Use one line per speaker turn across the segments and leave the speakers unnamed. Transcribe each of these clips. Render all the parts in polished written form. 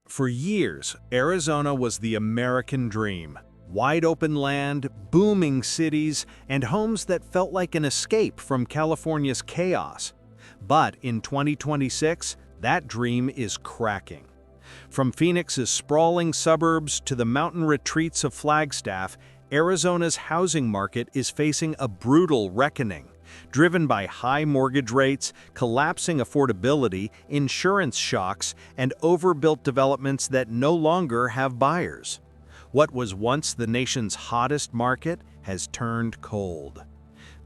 For years, Arizona was the American dream. Wide open land, booming cities, and homes that felt like an escape from California's chaos. But in 2026, that dream is cracking. From Phoenix's sprawling suburbs to the mountain retreats of Flagstaff, Arizona's housing market is facing a brutal reckoning, driven by high mortgage rates, collapsing affordability, insurance shocks, and overbuilt developments that no longer have buyers. What was once the nation's hottest market has turned cold.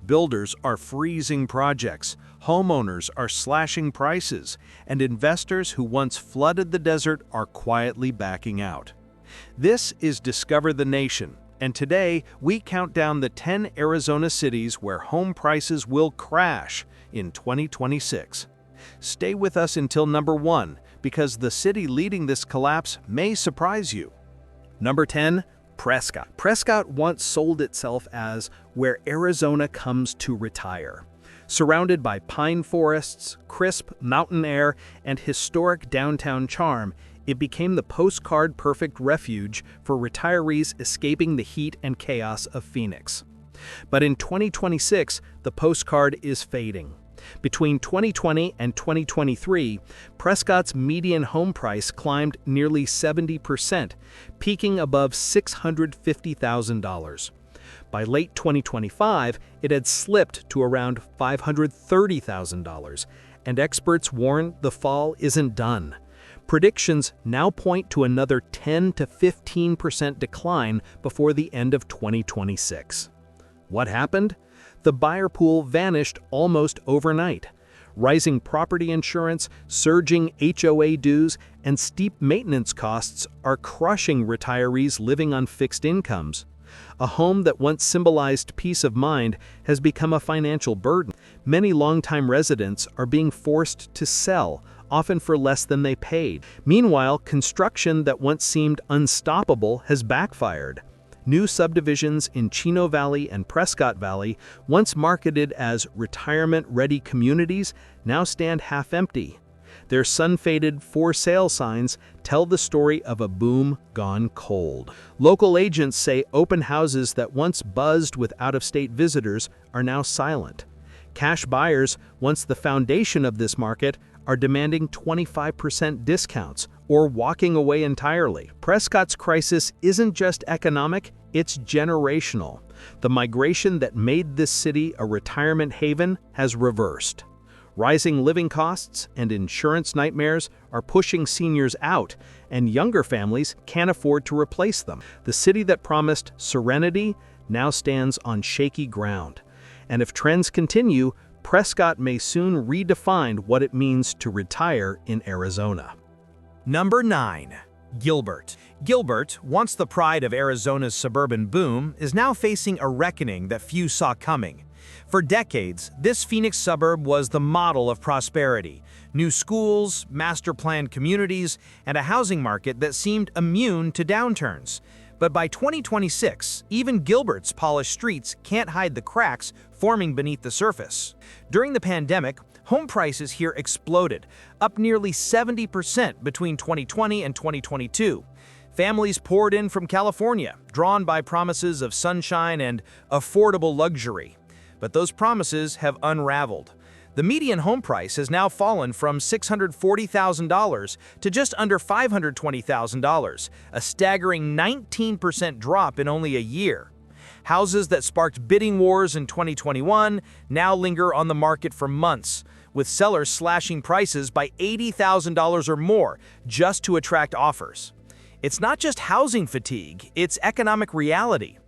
Builders are freezing projects, homeowners are slashing prices, and investors who once flooded the desert are quietly backing out. This is Discover the Nation, and today we count down the 10 Arizona cities where home prices will crash in 2026. Stay with us until number 1, because the city leading this collapse may surprise you. Number 10, Prescott. Prescott once sold itself as where Arizona comes to retire. Surrounded by pine forests, crisp mountain air, and historic downtown charm, it became the postcard-perfect refuge for retirees escaping the heat and chaos of Phoenix. But in 2026, the postcard is fading. Between 2020 and 2023, Prescott's median home price climbed nearly 70%, peaking above $650,000. By late 2025, it had slipped to around $530,000, and experts warn the fall isn't done. Predictions now point to another 10 to 15% decline before the end of 2026. What happened? The buyer pool vanished almost overnight. Rising property insurance, surging HOA dues, and steep maintenance costs are crushing retirees living on fixed incomes. A home that once symbolized peace of mind has become a financial burden. Many longtime residents are being forced to sell, often for less than they paid. Meanwhile, construction that once seemed unstoppable has backfired. New subdivisions in Chino Valley and Prescott Valley, once marketed as retirement-ready communities, now stand half-empty. Their sun-faded for sale signs tell the story of a boom gone cold. Local agents say open houses that once buzzed with out-of-state visitors are now silent. Cash buyers, once the foundation of this market, are demanding 25% discounts or walking away entirely. Prescott's crisis isn't just economic, it's generational. The migration that made this city a retirement haven has reversed. Rising living costs and insurance nightmares are pushing seniors out, and younger families can't afford to replace them. The city that promised serenity now stands on shaky ground. And if trends continue, Prescott may soon redefine what it means to retire in Arizona.
Number 9. Gilbert. Gilbert, once the pride of Arizona's suburban boom, is now facing a reckoning that few saw coming. For decades, this Phoenix suburb was the model of prosperity. New schools, master-planned communities, and a housing market that seemed immune to downturns. But by 2026, even Gilbert's polished streets can't hide the cracks forming beneath the surface. During the pandemic, home prices here exploded, up nearly 70% between 2020 and 2022. Families poured in from California, drawn by promises of sunshine and affordable luxury. But those promises have unraveled. The median home price has now fallen from $640,000 to just under $520,000, a staggering 19% drop in only a year. Houses that sparked bidding wars in 2021 now linger on the market for months, with sellers slashing prices by $80,000 or more just to attract offers. It's not just housing fatigue, it's economic reality.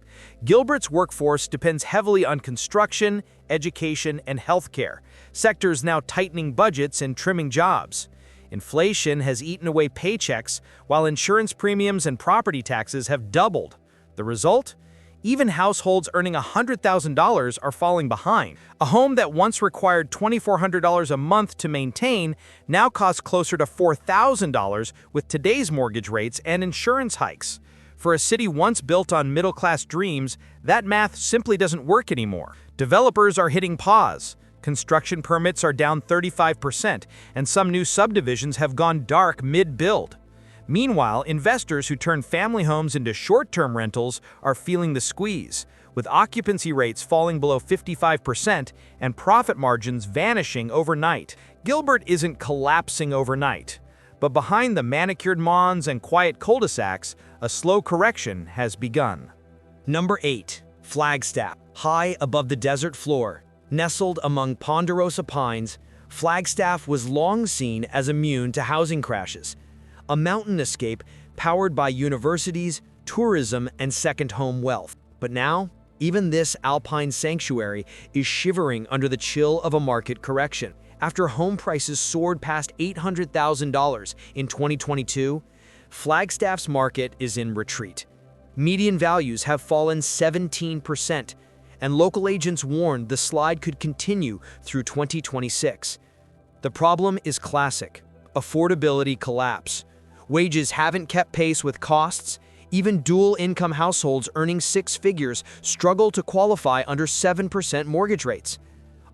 Gilbert's workforce depends heavily on construction, education, and healthcare, sectors now tightening budgets and trimming jobs. Inflation has eaten away paychecks, while insurance premiums and property taxes have doubled. The result? Even households earning $100,000 are falling behind. A home that once required $2,400 a month to maintain now costs closer to $4,000 with today's mortgage rates and insurance hikes. For a city once built on middle-class dreams, that math simply doesn't work anymore. Developers are hitting pause. Construction permits are down 35%, and some new subdivisions have gone dark mid-build. Meanwhile, investors who turn family homes into short-term rentals are feeling the squeeze, with occupancy rates falling below 55% and profit margins vanishing overnight. Gilbert isn't collapsing overnight, but behind the manicured lawns and quiet cul-de-sacs, a slow correction has begun. Number 8. Flagstaff. High above the desert floor, nestled among ponderosa pines, Flagstaff was long seen as immune to housing crashes. A mountain escape powered by universities, tourism, and second-home wealth. But now, even this alpine sanctuary is shivering under the chill of a market correction. After home prices soared past $800,000 in 2022, Flagstaff's market is in retreat. Median values have fallen 17%, and local agents warned the slide could continue through 2026. The problem is classic: affordability collapse. Wages haven't kept pace with costs. Even dual-income households earning six figures struggle to qualify under 7% mortgage rates.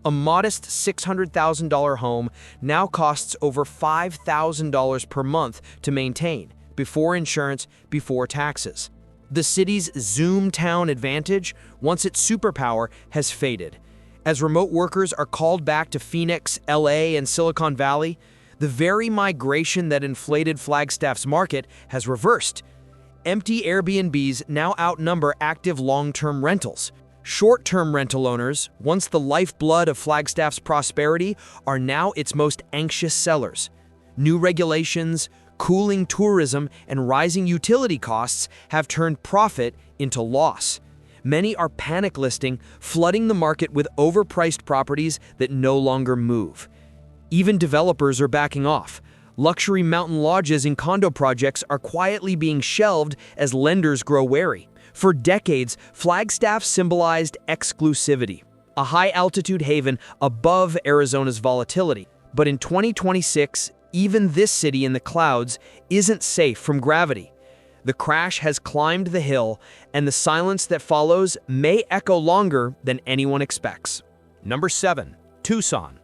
A modest $600,000 home now costs over $5,000 per month to maintain, before insurance, before taxes. The city's Zoomtown advantage, once its superpower, has faded. As remote workers are called back to Phoenix, LA, and Silicon Valley, the very migration that inflated Flagstaff's market has reversed. Empty Airbnbs now outnumber active long-term rentals. Short-term rental owners, once the lifeblood of Flagstaff's prosperity, are now its most anxious sellers. New regulations, cooling tourism, and rising utility costs have turned profit into loss. Many are panic listing, flooding the market with overpriced properties that no longer move. Even developers are backing off. Luxury mountain lodges and condo projects are quietly being shelved as lenders grow wary. For decades, Flagstaff symbolized exclusivity, a high-altitude haven above Arizona's volatility. But in 2026, even this city in the clouds isn't safe from gravity. The crash has climbed the hill, and the silence that follows may echo longer than anyone expects. Number 7. Tucson.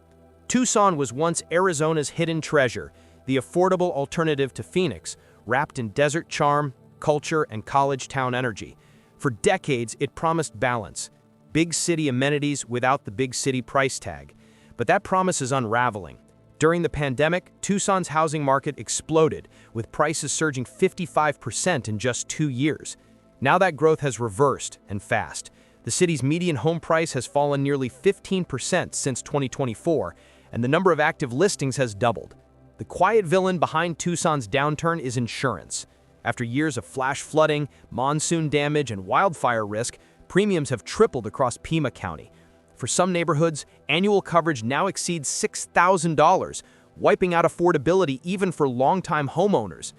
Tucson was once Arizona's hidden treasure, the affordable alternative to Phoenix, wrapped in desert charm, culture, and college town energy. For decades, it promised balance, big city amenities without the big city price tag. But that promise is unraveling. During the pandemic, Tucson's housing market exploded, with prices surging 55% in just 2 years. Now that growth has reversed, and fast. The city's median home price has fallen nearly 15% since 2024, and the number of active listings has doubled. The quiet villain behind Tucson's downturn is insurance. After years of flash flooding, monsoon damage, and wildfire risk, premiums have tripled across Pima County. For some neighborhoods, annual coverage now exceeds $6,000, wiping out affordability even for longtime homeowners.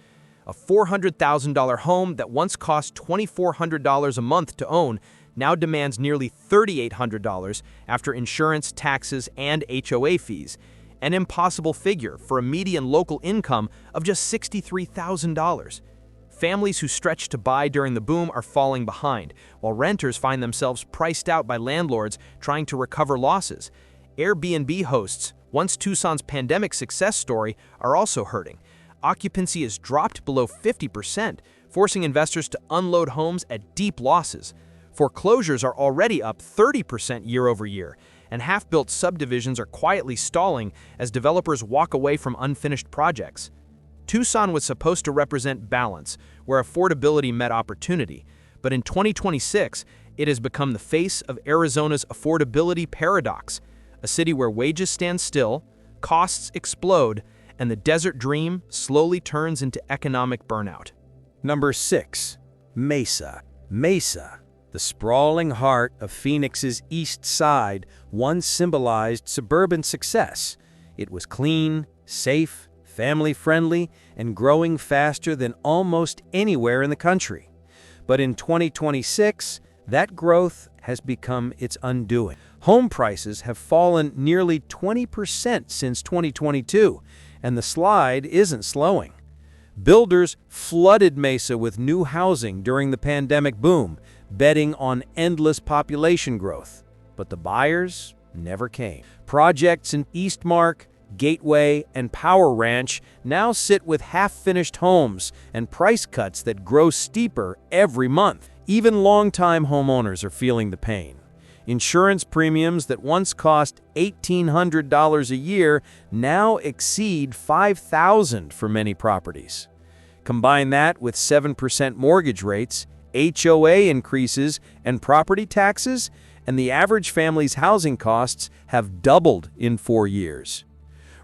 A $400,000 home that once cost $2,400 a month to own now demands nearly $3,800 after insurance, taxes, and HOA fees, an impossible figure for a median local income of just $63,000. Families who stretched to buy during the boom are falling behind, while renters find themselves priced out by landlords trying to recover losses. Airbnb hosts, once Tucson's pandemic success story, are also hurting. Occupancy has dropped below 50%, forcing investors to unload homes at deep losses. Foreclosures are already up 30% year over year, and half-built subdivisions are quietly stalling as developers walk away from unfinished projects. Tucson was supposed to represent balance, where affordability met opportunity, but in 2026, it has become the face of Arizona's affordability paradox, a city where wages stand still, costs explode, and the desert dream slowly turns into economic burnout.
Number 6. Mesa. Mesa, the sprawling heart of Phoenix's east side, once symbolized suburban success. It was clean, safe, family-friendly, and growing faster than almost anywhere in the country. But in 2026, that growth has become its undoing. Home prices have fallen nearly 20% since 2022, and the slide isn't slowing. Builders flooded Mesa with new housing during the pandemic boom, betting on endless population growth. But the buyers never came. Projects in Eastmark, Gateway, and Power Ranch now sit with half-finished homes and price cuts that grow steeper every month. Even longtime homeowners are feeling the pain. Insurance premiums that once cost $1,800 a year now exceed $5,000 for many properties. Combine that with 7% mortgage rates, HOA increases, and property taxes, and the average family's housing costs have doubled in 4 years.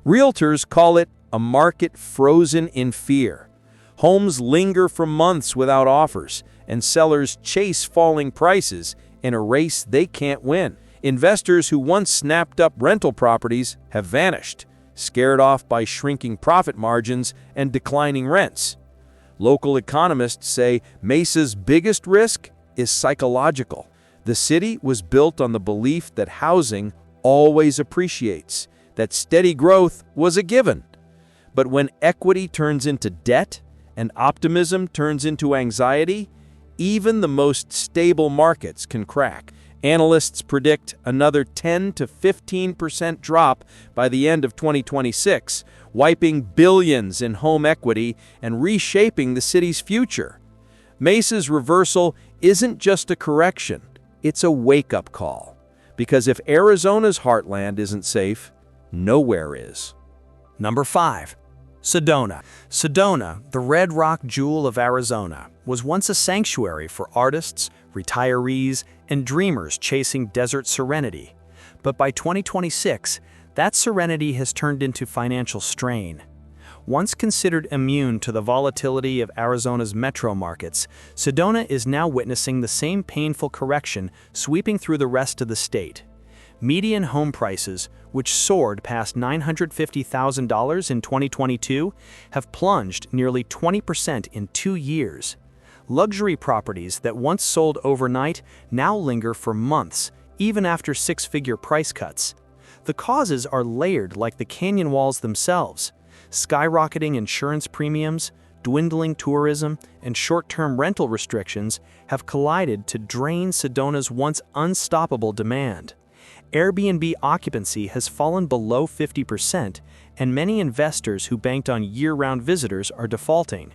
Realtors call it a market frozen in fear. Homes linger for months without offers, and sellers chase falling prices in a race they can't win. Investors who once snapped up rental properties have vanished, scared off by shrinking profit margins and declining rents. Local economists say Mesa's biggest risk is psychological. The city was built on the belief that housing always appreciates, that steady growth was a given. But when equity turns into debt and optimism turns into anxiety, even the most stable markets can crack. Analysts predict another 10 to 15% drop by the end of 2026, wiping billions in home equity and reshaping the city's future. Mesa's reversal isn't just a correction, it's a wake-up call. Because if Arizona's heartland isn't safe, nowhere is.
Number 5. Sedona. Sedona, the red rock jewel of Arizona, was once a sanctuary for artists, retirees, and dreamers chasing desert serenity. But by 2026, that serenity has turned into financial strain. Once considered immune to the volatility of Arizona's metro markets, Sedona is now witnessing the same painful correction sweeping through the rest of the state. Median home prices, which soared past $950,000 in 2022, have plunged nearly 20% in 2 years. Luxury properties that once sold overnight now linger for months, even after 6-figure price cuts. The causes are layered like the canyon walls themselves. Skyrocketing insurance premiums, dwindling tourism, and short-term rental restrictions have collided to drain Sedona's once unstoppable demand. Airbnb occupancy has fallen below 50%, and many investors who banked on year-round visitors are defaulting.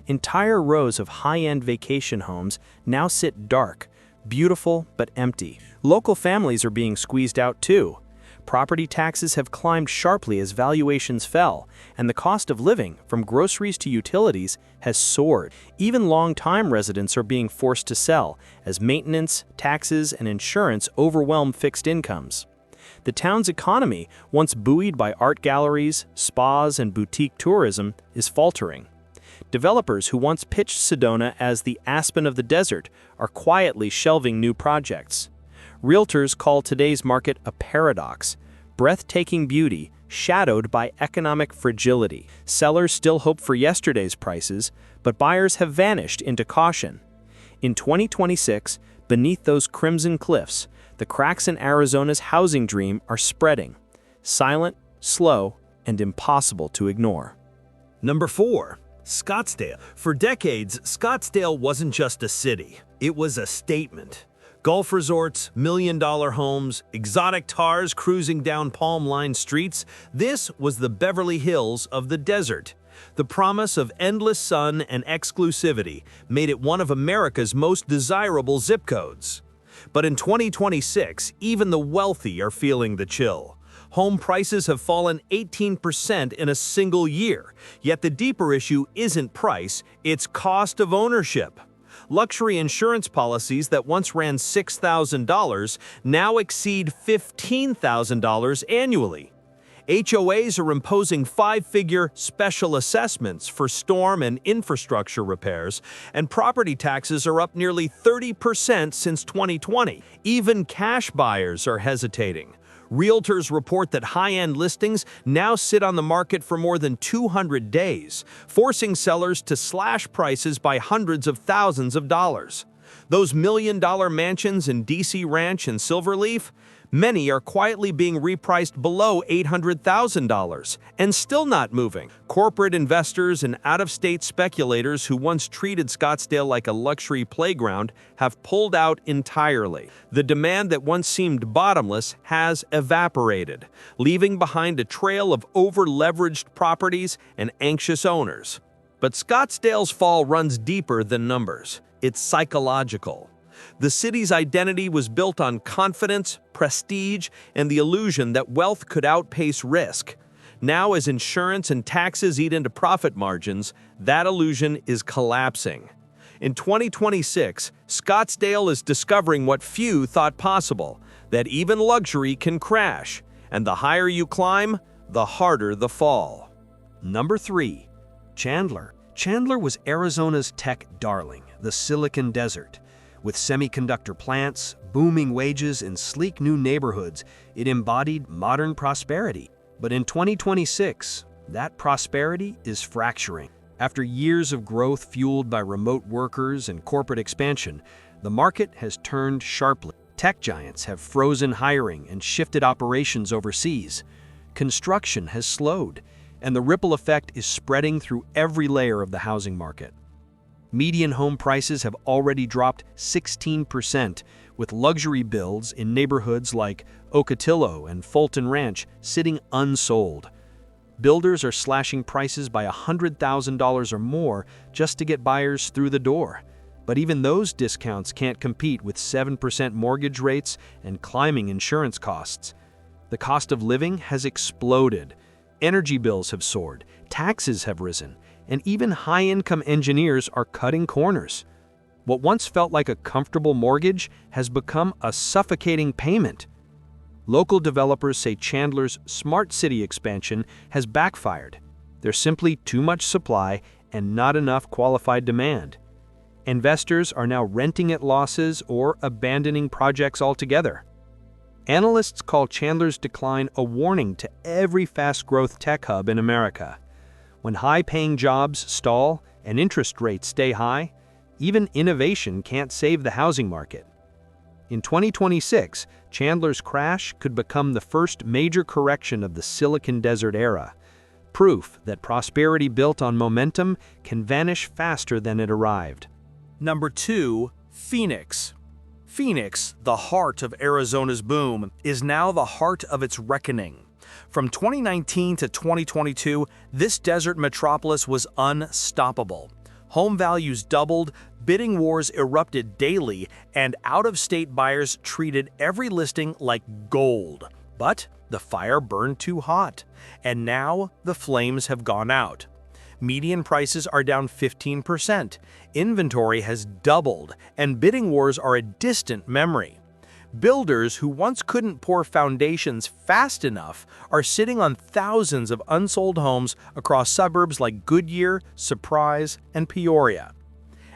Entire rows of high-end vacation homes now sit dark, beautiful but empty. Local families are being squeezed out too. Property taxes have climbed sharply as valuations fell, and the cost of living, from groceries to utilities, has soared. Even long-time residents are being forced to sell, as maintenance, taxes, and insurance overwhelm fixed incomes. The town's economy, once buoyed by art galleries, spas, and boutique tourism, is faltering. Developers who once pitched Sedona as the Aspen of the desert are quietly shelving new projects. Realtors call today's market a paradox, breathtaking beauty shadowed by economic fragility. Sellers still hope for yesterday's prices, but buyers have vanished into caution. In 2026, beneath those crimson cliffs, the cracks in Arizona's housing dream are spreading, silent, slow, and impossible to ignore.
Number 4. Scottsdale. For decades, Scottsdale wasn't just a city, it was a statement. Golf resorts, million-dollar homes, exotic cars cruising down palm-lined streets, this was the Beverly Hills of the desert. The promise of endless sun and exclusivity made it one of America's most desirable zip codes. But in 2026, even the wealthy are feeling the chill. Home prices have fallen 18% in a single year, yet the deeper issue isn't price, it's cost of ownership. Luxury insurance policies that once ran $6,000 now exceed $15,000 annually. HOAs are imposing 5-figure special assessments for storm and infrastructure repairs, and property taxes are up nearly 30% since 2020. Even cash buyers are hesitating. Realtors report that high-end listings now sit on the market for more than 200 days, forcing sellers to slash prices by hundreds of thousands of dollars. Those million-dollar mansions in DC Ranch and Silverleaf?
Many are quietly being repriced below $800,000 and still not moving. Corporate investors and out-of-state speculators who once treated Scottsdale like a luxury playground have pulled out entirely. The demand that once seemed bottomless has evaporated, leaving behind a trail of over-leveraged properties and anxious owners. But Scottsdale's fall runs deeper than numbers. It's psychological. The city's identity was built on confidence, prestige, and the illusion that wealth could outpace risk. Now, as insurance and taxes eat into profit margins, that illusion is collapsing. In 2026, Scottsdale is discovering what few thought possible, that even luxury can crash, and the higher you climb, the harder the fall.
Number 3. Chandler. Chandler was Arizona's tech darling, the Silicon Desert. With semiconductor plants, booming wages, and sleek new neighborhoods, it embodied modern prosperity. But in 2026, that prosperity is fracturing. After years of growth fueled by remote workers and corporate expansion, the market has turned sharply. Tech giants have frozen hiring and shifted operations overseas. Construction has slowed, and the ripple effect is spreading through every layer of the housing market. Median home prices have already dropped 16%, with luxury builds in neighborhoods like Ocotillo and Fulton Ranch sitting unsold. Builders are slashing prices by $100,000 or more just to get buyers through the door. But even those discounts can't compete with 7% mortgage rates and climbing insurance costs. The cost of living has exploded. Energy bills have soared, taxes have risen, and even high-income engineers are cutting corners. What once felt like a comfortable mortgage has become a suffocating payment. Local developers say Chandler's smart city expansion has backfired. There's simply too much supply and not enough qualified demand. Investors are now renting at losses or abandoning projects altogether. Analysts call Chandler's decline a warning to every fast-growth tech hub in America. When high-paying jobs stall and interest rates stay high, even innovation can't save the housing market. In 2026, Chandler's crash could become the first major correction of the Silicon Desert era, proof that prosperity built on momentum can vanish faster than it arrived.
Number 2. Phoenix. Phoenix, the heart of Arizona's boom, is now the heart of its reckoning. From 2019 to 2022, this desert metropolis was unstoppable. Home values doubled, bidding wars erupted daily, and out-of-state buyers treated every listing like gold. But the fire burned too hot, and now the flames have gone out. Median prices are down 15%, inventory has doubled, and bidding wars are a distant memory. Builders who once couldn't pour foundations fast enough are sitting on thousands of unsold homes across suburbs like Goodyear, Surprise, and Peoria.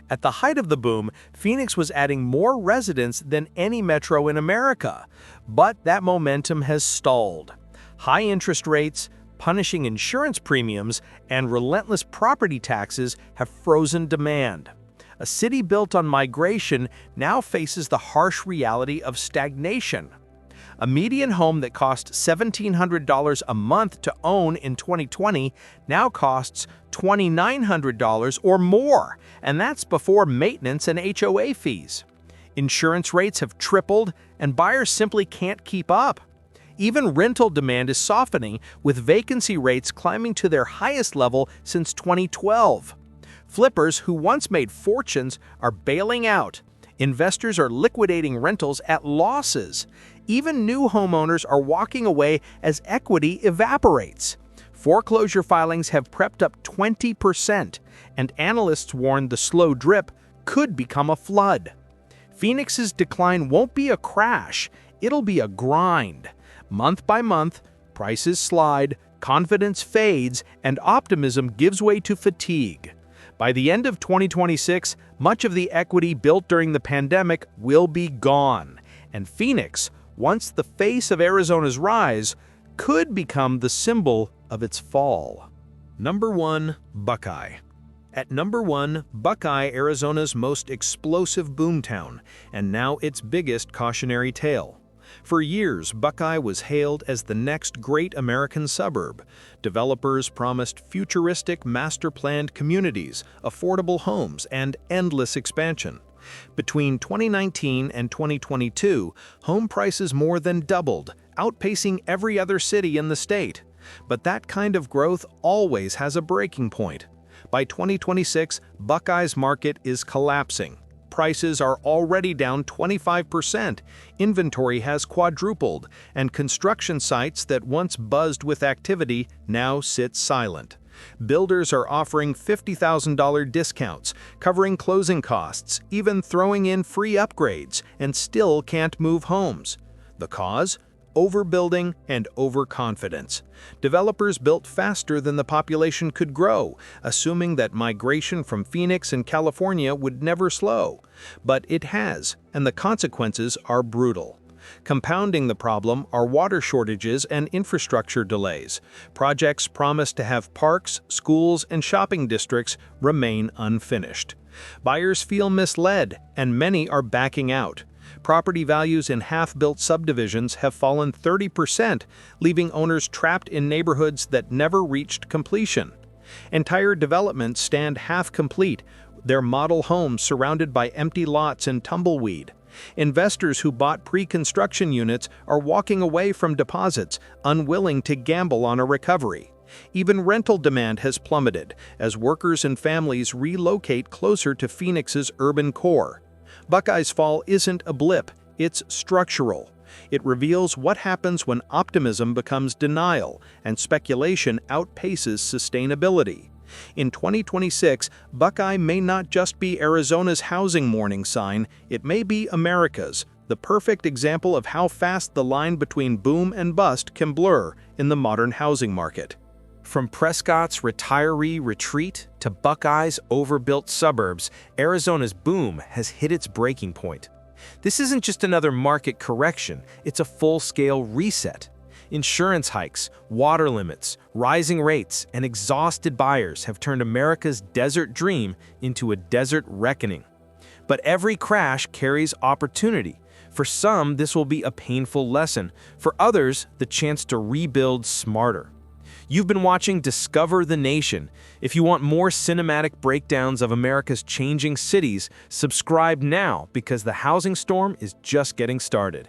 At the height of the boom, Phoenix was adding more residents than any metro in America, but that momentum has stalled. High interest rates, punishing insurance premiums, and relentless property taxes have frozen demand. A city built on migration now faces the harsh reality of stagnation. A median home that cost $1,700 a month to own in 2020 now costs $2,900 or more, and that's before maintenance and HOA fees. Insurance rates have tripled, and buyers simply can't keep up. Even rental demand is softening, with vacancy rates climbing to their highest level since 2012. Flippers who once made fortunes are bailing out. Investors are liquidating rentals at losses. Even new homeowners are walking away as equity evaporates. Foreclosure filings have crept up 20%, and analysts warn the slow drip could become a flood. Phoenix's decline won't be a crash, it'll be a grind. Month by month, prices slide, confidence fades, and optimism gives way to fatigue. By the end of 2026, much of the equity built during the pandemic will be gone, and Phoenix, once the face of Arizona's rise, could become the symbol of its fall. Number 1. Buckeye. At number 1, Buckeye, Arizona's most explosive boomtown, and now its biggest cautionary tale.
For years, Buckeye was hailed as the next great American suburb. Developers promised futuristic master-planned communities, affordable homes, and endless expansion. Between 2019 and 2022, home prices more than doubled, outpacing every other city in the state. But that kind of growth always has a breaking point. By 2026, Buckeye's market is collapsing. Prices are already down 25%, inventory has quadrupled, and construction sites that once buzzed with activity now sit silent. Builders are offering $50,000 discounts, covering closing costs, even throwing in free upgrades, and still can't move homes. The cause? Overbuilding and overconfidence. Developers built faster than the population could grow, assuming that migration from Phoenix and California would never slow. But it has, and the consequences are brutal. Compounding the problem are water shortages and infrastructure delays. Projects promised to have parks, schools, and shopping districts remain unfinished. Buyers feel misled, and many are backing out. Property values in half-built subdivisions have fallen 30%, leaving owners trapped in neighborhoods that never reached completion. Entire developments stand half-complete, their model homes surrounded by empty lots and tumbleweed. Investors who bought pre-construction units are walking away from deposits, unwilling to gamble on a recovery. Even rental demand has plummeted as workers and families relocate closer to Phoenix's urban core. Buckeye's fall isn't a blip, it's structural. It reveals what happens when optimism becomes denial and speculation outpaces sustainability. In 2026, Buckeye may not just be Arizona's housing warning sign, it may be America's, the perfect example of how fast the line between boom and bust can blur in the modern housing market.
From Prescott's retiree retreat to Buckeye's overbuilt suburbs, Arizona's boom has hit its breaking point. This isn't just another market correction, it's a full-scale reset. Insurance hikes, water limits, rising rates, and exhausted buyers have turned America's desert dream into a desert reckoning. But every crash carries opportunity. For some, this will be a painful lesson. For others, the chance to rebuild smarter. You've been watching Discover the Nation. If you want more cinematic breakdowns of America's changing cities, subscribe now because the housing storm is just getting started.